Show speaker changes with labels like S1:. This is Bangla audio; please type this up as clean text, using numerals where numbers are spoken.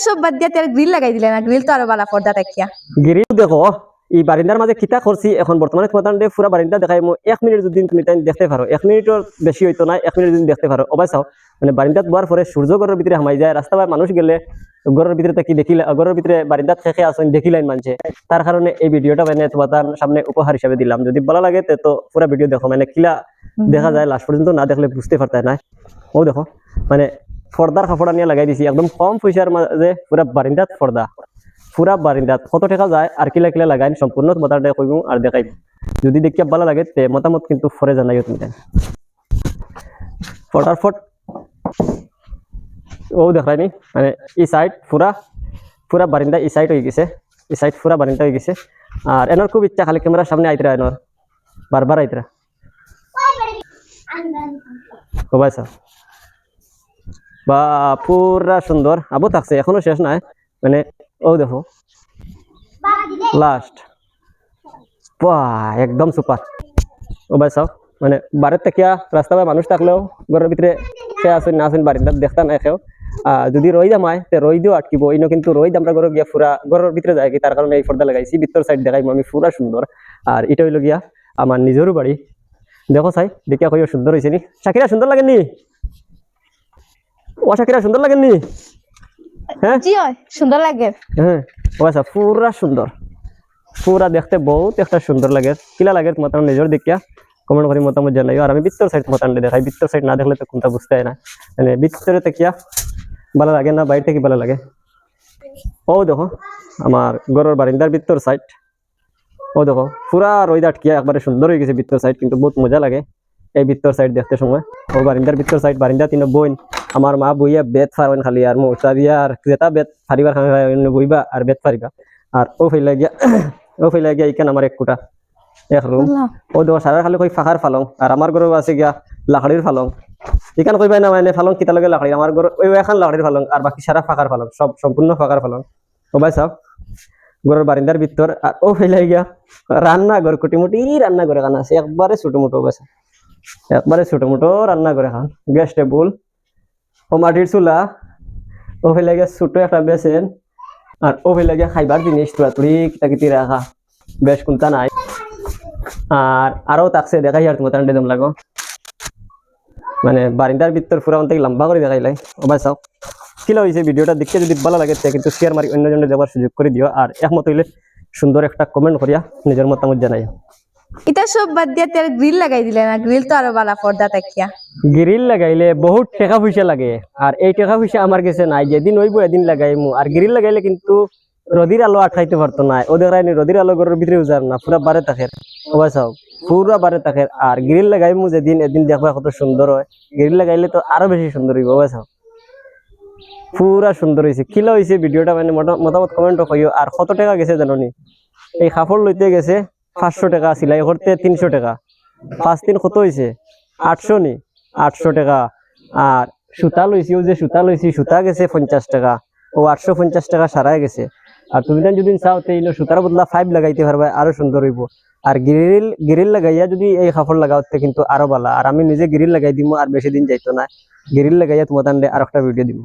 S1: সব বাদ দিয়া তেল গ্রিল লাগাই দিলে না, গ্রিল তো আরো বালা পর্দা তাকিয়া
S2: গ্রিল দেখো এই বারিন্দার মাঝে কিতা করছি এখন বর্তমানে তোমার পুরা বারিন্দা দেখাই 1 মিনিট যদি তুমি তাই দেখতে পারো 1 মিনিটের বেশি হইতো না 1 মিনিট যদি দেখতে পারো অবশ্য মানে বারিন্দাত বোয়ার পরে সূর্য ঘরের ভিতরে হামাই যায় রাস্তা বা মানুষ গেলে ঘরের ভিতরে তাকি দেখিলে ঘরের ভিতরে বারিন্দাত খেখে আসেন দেখিলেন মানছে তার কারণে এই ভিডিওটা মানে তোমার সামনে উপহার হিসেবে দিলাম যদি ভালো লাগে তো পুরো ভিডিও দেখো মানে কিলা দেখা যায় লাস্ট পর্যন্ত না দেখলে বুঝতে পারতে না ও দেখো মানে পর্দার কাপড় নিয়ে লাগাই দিছি একদম কম পয়সার মাঝে পুরা বারিন্দাত পর্দা পুরা বারিন্দাত কত টাকা যায় আর কিলা কিলা লাগাই সম্পূর্ণ তোমাদের কইব আর দেখাই যদি দেখিয়া ভালো লাগে তে মতামত কিন্তু পরে জানাইও তুমি ফটাফট ও দেখাইনি মানে এই সাইড পুরা বারিন্দা এই সাইড হয়ে গেছে এই সাইড পুরা বারিন্দা হয়ে গেছে আর এনার খুব ইচ্ছা খালি ক্যামেরার সামনে আইতরা এনার বারবার আইতরা ও ভাই সাহেব বা পুরা সুন্দর আবু থাকছে এখনো শেষ নাই মানে ও দেখো লাস্ট একদম সুপার ও ভাই সাহেব মানে বারের থেকে রাস্তা বা মানুষ থাকলেও ঘরের ভিতরে খেয়ে আসেন না আসেন বারিন্দার দেখতা না খেয়েও যদি রই দামায় তে রই দিও আটকিব ইনো কিন্তু রই আমরা ঘরে গিয়া পুরা ঘরের ভিতরে যাই কি তার কারণে এই পর্দা লাগাইছি ভিতর সাইড দেখাই আমি পুরা সুন্দর আর এটা হইল গিয়া আমার নিজেরও বাড়ি দেখো চাই দেখিয়া কইও সুন্দর হয়েছে নি শাকিরা সুন্দর লাগেনি ও শাকিরা সুন্দর লাগেনি হ্যাঁ
S1: জি হয় সুন্দর লাগে
S2: হ্যাঁ ও আচ্ছা পুরা সুন্দর পুরা দেখতে বহুত একটা সুন্দর লাগে কিলা লাগে তোমার নিজের দেখিয়া কমেন্ট করে মতামত জানাইও আর আমি ভিতর সাইড মতামত দেখাই ভিতর সাইড না দেখলে তো কোনটা বুঝতে হয় না মানে ভিতরে দেখিয়া ভালো লাগে না বাইরে থেকে ভালো লাগে ও দেখো আমার ঘরের বারিন্দার ভিতর সাইড ও দেখো পুরা রোদ আটকিয়া একবারে সুন্দর হয়ে গেছে ভিতর সাইড কিন্তু বহুত মজা লাগে এই ভিতর সাইড দেখতে সময় ও বারিন্দার ভিতর সাইড বারিন্দা তিন বোন আমার মা বইয়া বেত ফারবেন খালি আর মোটা দিয়া আর যেটা বেত ফারিবার বইবা আর বেত ফারিবা আর ও ফেলা গিয়া এখানে আমার এক কোটা এক রুম ও দেখো সারা খালি কই ফাঁকার ফালং আর আমার ঘরেও আছে গিয়া লাকড়ির ফালং এখানে কইবাই না মানে ফালং কিতা লগে লাকড়ি আমার ঘর ওই এখন লাকড়ির ফালং আর বাকি সারা ফাঁকার ফালং সব সম্পূর্ণ ফাঁকার ফালং ও ভাই সাহেব ঘরের বারিন্দার ভিতর আর ও ফেলাই গিয়া রান্না ঘর কুটিমুটি রান্না করে খান আছে একবারে ছোট মোটো বেছে একবারে ছোট মোটো রান্না করে খান গ্যাস টেবুল ও মাটির চুলা ও ফেলাই গিয়া ছোট একটা বেসেন আর ও ফেলাই গিয়া খাইবার জিনিস তুড়াতুড়ি কিতাকিতি রাখা বেশ কোনটা নাই আর আরো তাকছে দেখাই আর তোমার টান্ডে দম লাগো মানে বারিন্দার ভিতর পুরা অনেক লম্বা করে দেখাইলাই ও ভাই চাও কিলা হয়েছে ভিডিওটা দেখতে যদি ভালো লাগে কিন্তু শেয়ার মারি অন্যজনে দেওয়ার সুযোগ করে দিও আর একমত হইলে সুন্দর একটা কমেন্ট করিয়া নিজের মতামত জানাই
S1: এটা সব বাদ দিয়া তেল গ্রিল লাগাই দিলে না, গ্রিল তো আরো বালা পর্দা তাকিয়া
S2: গ্রিল লাগাইলে বহুত টাকা পয়সা লাগে আর এই টাকা পয়সা আমার কাছে নাই যেদিন হইব এদিন লাগাইমু আর গ্রিল লাগাইলে কিন্তু রোদির আলো আটকাইতে পারতো না ওদের রোদির আলো ঘরের ভিতরে উজার না পুরা বারে থাকে ও ভাই চাও পুরা বারে থাকে আর গ্রিল লাগাইমু যেদিন এদিন দেখবা কত সুন্দর হয় গ্রিল লাগাইলে তো আরো বেশি সুন্দর হইব ভাই চাও পুরা সুন্দর হয়েছে কিলা হয়েছে ভিডিওটা মানে মতামত কমেন্ট কইও আর কত টাকা গেছে জানোনি এই কাপড় লইতে গেছে 500 টাকা সিলাই করতে 300 টাকা 5 দিন কত হয়েছে 800 নি 800 টাকা আর সুতা লইছি ও যে সুতা লইছি সুতা গেছে 50 টাকা ও 850 টাকা সারাই গেছে আর তুমি যদি চাও তো এই সুতার বদলা 5 লাগাইতে পারবে আরো সুন্দর হইব আর গ্রিল লাগাইয়া যদি এই কাপড় লাগাওতে কিন্তু আরো ভালো আর আমি নিজে গ্রিল লাগাই দিমু আর বেশি দিন যাইতো না গ্রিল লাগাইয়া তোমাদের আর একটা ভিডিও দিব